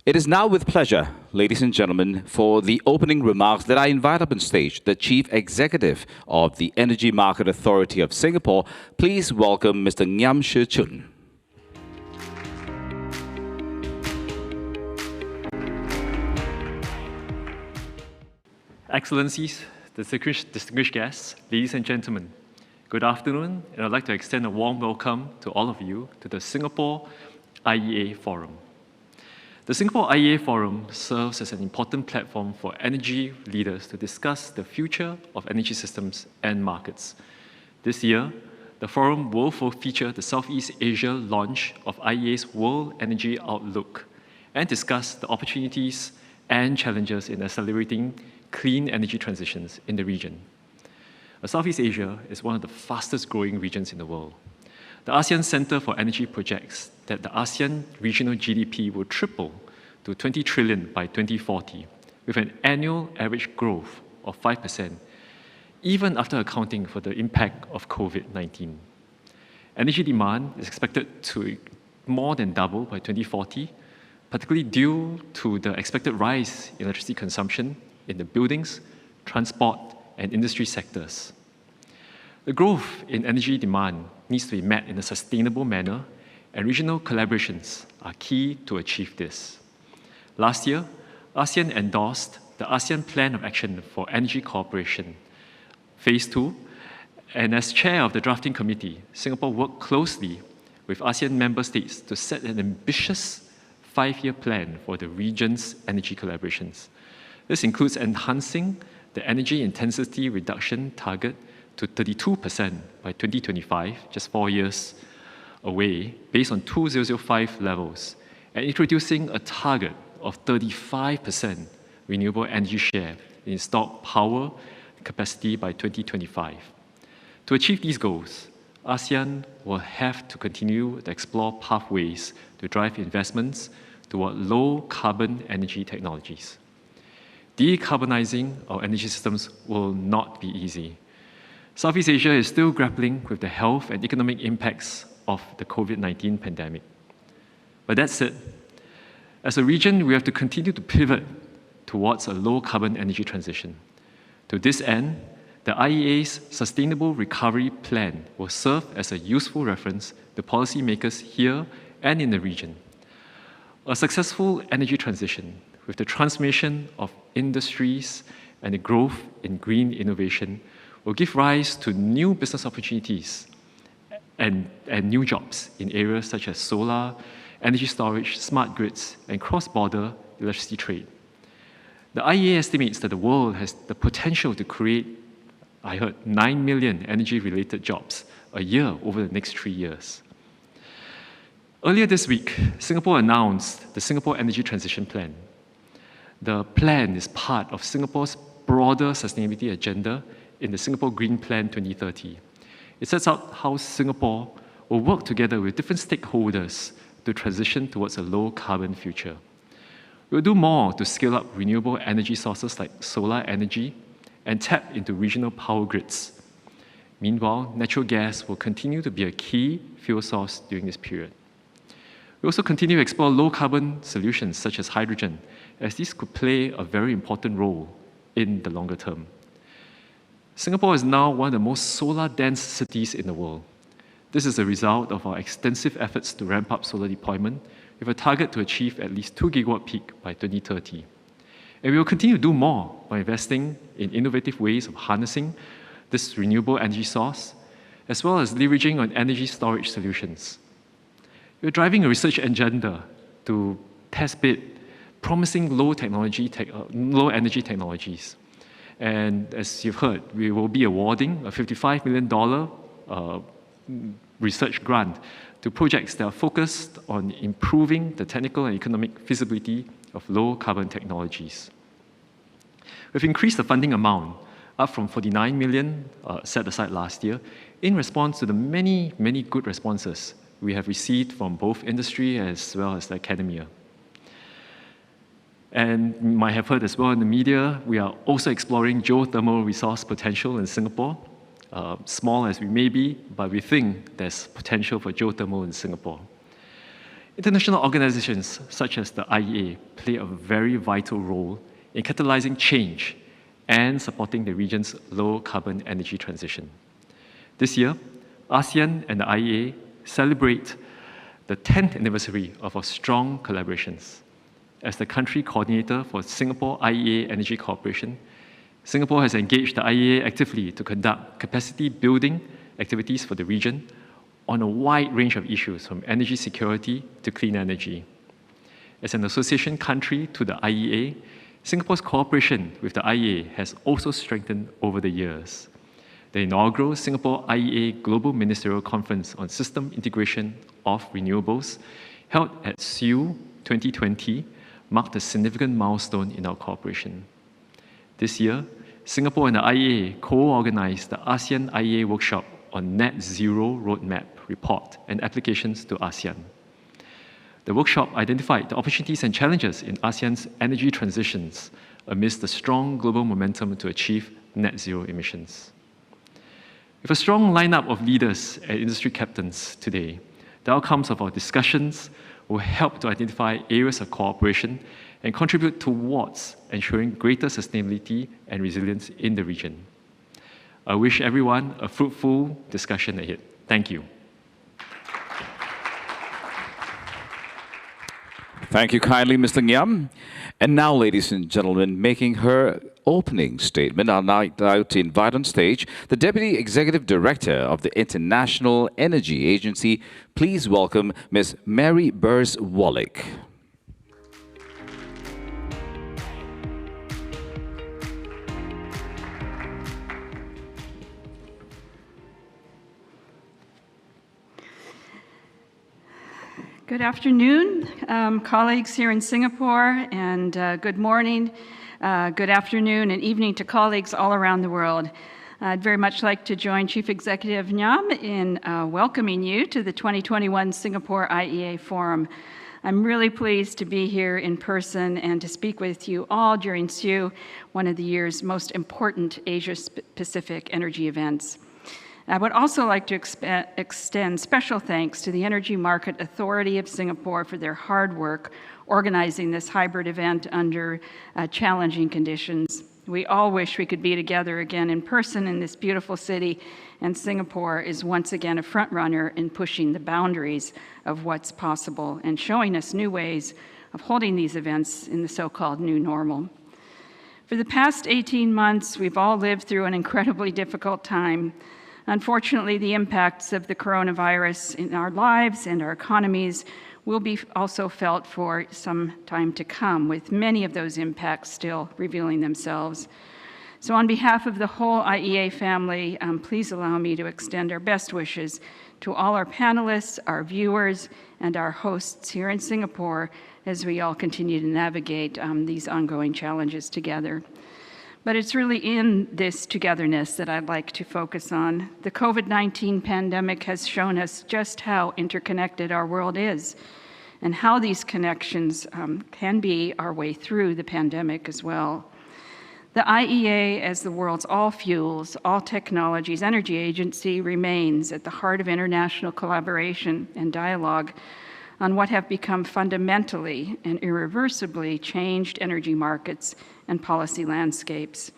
It is now with pleasure, ladies and gentlemen, for the opening remarks that I invite up on stage the Chief Executive of the Energy Market Authority of Singapore. Please welcome Mr. Ngiam Shi Chun. Excellencies, distinguished guests, ladies and gentlemen, good afternoon, and I'd like to extend a warm welcome to all of you to the Singapore-IEA Forum. The Singapore-IEA Forum serves as an important platform for energy leaders to discuss the future of energy systems and markets. This year, the forum will feature the Southeast Asia launch of IEA's World Energy Outlook and discuss the opportunities and challenges in accelerating clean energy transitions in the region. Southeast Asia is one of the fastest growing regions in the world. The ASEAN Center for Energy projects that the ASEAN regional GDP will triple to 20 trillion by 2040, with an annual average growth of 5%, even after accounting for the impact of COVID-19. Energy demand is expected to more than double by 2040, particularly due to the expected rise in electricity consumption in the buildings, transport, and industry sectors. The growth in energy demand needs to be met in a sustainable manner, and regional collaborations are key to achieve this. Last year, ASEAN endorsed the ASEAN Plan of Action for Energy Cooperation, Phase 2, and as chair of the drafting committee, Singapore worked closely with ASEAN member states to set an ambitious 5-year plan for the region's energy collaborations. This includes enhancing the energy intensity reduction target to 32% by 2025, just 4 years away, based on 2005 levels, and introducing a target of 35% renewable energy share in installed power capacity by 2025. To achieve these goals, ASEAN will have to continue to explore pathways to drive investments toward low-carbon energy technologies. Decarbonizing our energy systems will not be easy. Southeast Asia is still grappling with the health and economic impacts of the COVID-19 pandemic. But that said, as a region, we have to continue to pivot towards a low-carbon energy transition. To this end, the IEA's Sustainable Recovery Plan will serve as a useful reference to policymakers here and in the region. A successful energy transition with the transformation of industries and the growth in green innovation will give rise to new business opportunities and new jobs in areas such as solar, energy storage, smart grids, and cross-border electricity trade. The IEA estimates that the world has the potential to create, 9 million energy-related jobs a year over the next 3 years. Earlier this week, Singapore announced the Singapore Energy Transition Plan. The plan is part of Singapore's broader sustainability agenda in the Singapore Green Plan 2030. It sets out how Singapore will work together with different stakeholders to transition towards a low-carbon future. We'll do more to scale up renewable energy sources like solar energy and tap into regional power grids. Meanwhile, natural gas will continue to be a key fuel source during this period. We also continue to explore low-carbon solutions such as hydrogen, as these could play a very important role in the longer term. Singapore is now one of the most solar-dense cities in the world. This is a result of our extensive efforts to ramp up solar deployment with a target to achieve at least 2 gigawatt peak by 2030. And we will continue to do more by investing in innovative ways of harnessing this renewable energy source, as well as leveraging on energy storage solutions. We're driving a research agenda to test bid promising low energy technologies. And as you've heard, we will be awarding a $55 million research grant to projects that are focused on improving the technical and economic feasibility of low-carbon technologies. We've increased the funding amount up from 49 million set aside last year in response to the many, many good responses we have received from both industry as well as the academia. And you might have heard as well in the media, we are also exploring geothermal resource potential in Singapore. Small as we may be, but we think there's potential for geothermal in Singapore. International organizations such as the IEA play a very vital role in catalyzing change and supporting the region's low-carbon energy transition. This year, ASEAN and the IEA celebrate the 10th anniversary of our strong collaborations. As the country coordinator for Singapore-IEA Energy Cooperation, Singapore has engaged the IEA actively to conduct capacity-building activities for the region on a wide range of issues, from energy security to clean energy. As an association country to the IEA, Singapore's cooperation with the IEA has also strengthened over the years. The inaugural Singapore-IEA Global Ministerial Conference on System Integration of Renewables, held at Seoul 2020, marked a significant milestone in our cooperation. This year, Singapore and the IEA co-organized the ASEAN IEA workshop on Net Zero Roadmap report and applications to ASEAN. The workshop identified the opportunities and challenges in ASEAN's energy transitions amidst the strong global momentum to achieve net zero emissions. With a strong lineup of leaders and industry captains today, the outcomes of our discussions will help to identify areas of cooperation and contribute towards ensuring greater sustainability and resilience in the region. I wish everyone a fruitful discussion ahead. Thank you. Thank you kindly, Mr. Ngiam. And now, ladies and gentlemen, making her opening statement, I'd like to invite on stage the Deputy Executive Director of the International Energy Agency. Please welcome Ms. Mary Burrs-Wallick. Good afternoon, colleagues here in Singapore, and good morning, good afternoon, and evening to colleagues all around the world. I'd very much like to join Chief Executive Ngiam in welcoming you to the 2021 Singapore-IEA Forum. I'm really pleased to be here in person and to speak with you all during SEU, one of the year's most important Asia-Pacific energy events. I would also like to extend special thanks to the Energy Market Authority of Singapore for their hard work organizing this hybrid event under challenging conditions. We all wish we could be together again in person in this beautiful city, and Singapore is once again a front runner in pushing the boundaries of what's possible and showing us new ways of holding these events in the so-called new normal. For the past 18 months, we've all lived through an incredibly difficult time. Unfortunately, the impacts of the coronavirus in our lives and our economies will be also felt for some time to come, with many of those impacts still revealing themselves. So on behalf of the whole IEA family, please allow me to extend our best wishes to all our panelists, our viewers, and our hosts here in Singapore as we all continue to navigate these ongoing challenges together. But it's really in this togetherness that I'd like to focus on. The COVID-19 pandemic has shown us just how interconnected our world is and how these connections can be our way through the pandemic as well. The IEA, as the world's all fuels, all technologies energy agency, remains at the heart of international collaboration and dialogue on what have become fundamentally and irreversibly changed energy markets and policy landscapes.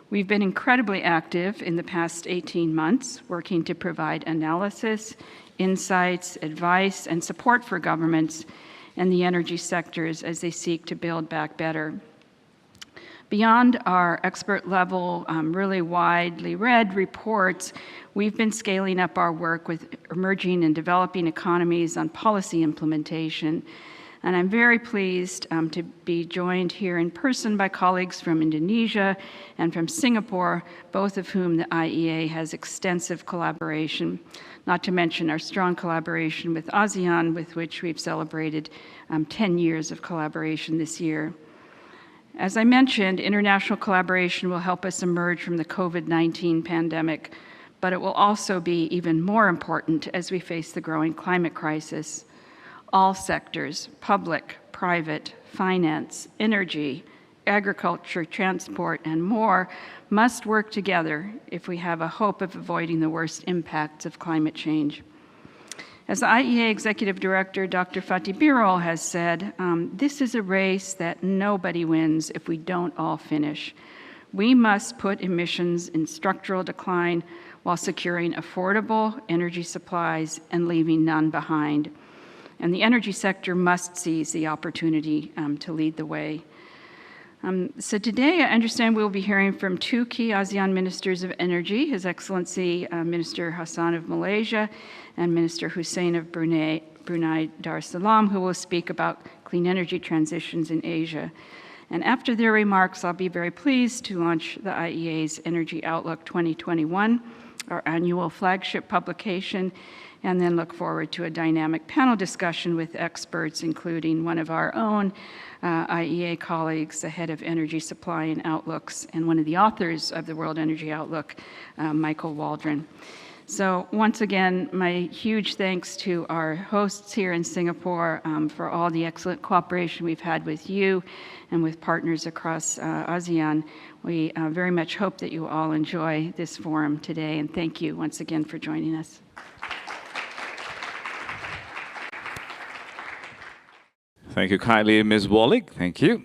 We've been incredibly active in the past 18 months, working to provide analysis, insights, advice, and support for governments and the energy sectors as they seek to build back better. Beyond our expert level, really widely read reports, we've been scaling up our work with emerging and developing economies on policy implementation. And I'm very pleased to be joined here in person by colleagues from Indonesia and from Singapore, both of whom the IEA has extensive collaboration, not to mention our strong collaboration with Asean, with which we've celebrated 10 years of collaboration this year. As I mentioned, international collaboration will help us emerge from the COVID-19 pandemic, but it will also be even more important as we face the growing climate crisis. All sectors, public, private, finance, energy, agriculture, transport, and more, must work together if we have a hope of avoiding the worst impacts of climate change. As the IEA Executive Director, Dr. Fatih Birol, has said, this is a race that nobody wins if we don't all finish. We must put emissions in structural decline while securing affordable energy supplies and leaving none behind. And the energy sector must seize the opportunity to lead the way. So today, I understand we'll be hearing from two key ASEAN ministers of energy, His Excellency Minister Hassan of Malaysia and Minister Hussein of Brunei Darussalam, who will speak about clean energy transitions in Asia. And after their remarks, I'll be very pleased to launch the IEA's Energy Outlook 2021, our annual flagship publication, and then look forward to a dynamic panel discussion with experts, including one of our own IEA colleagues, the head of energy supply and outlooks, and one of the authors of the World Energy Outlook, Michael Waldron. So once again, my huge thanks to our hosts here in Singapore for all the excellent cooperation we've had with you and with partners across ASEAN. We very much hope that you all enjoy this forum today, and thank you once again for joining us. Thank you kindly, Ms. Wallach. Thank you.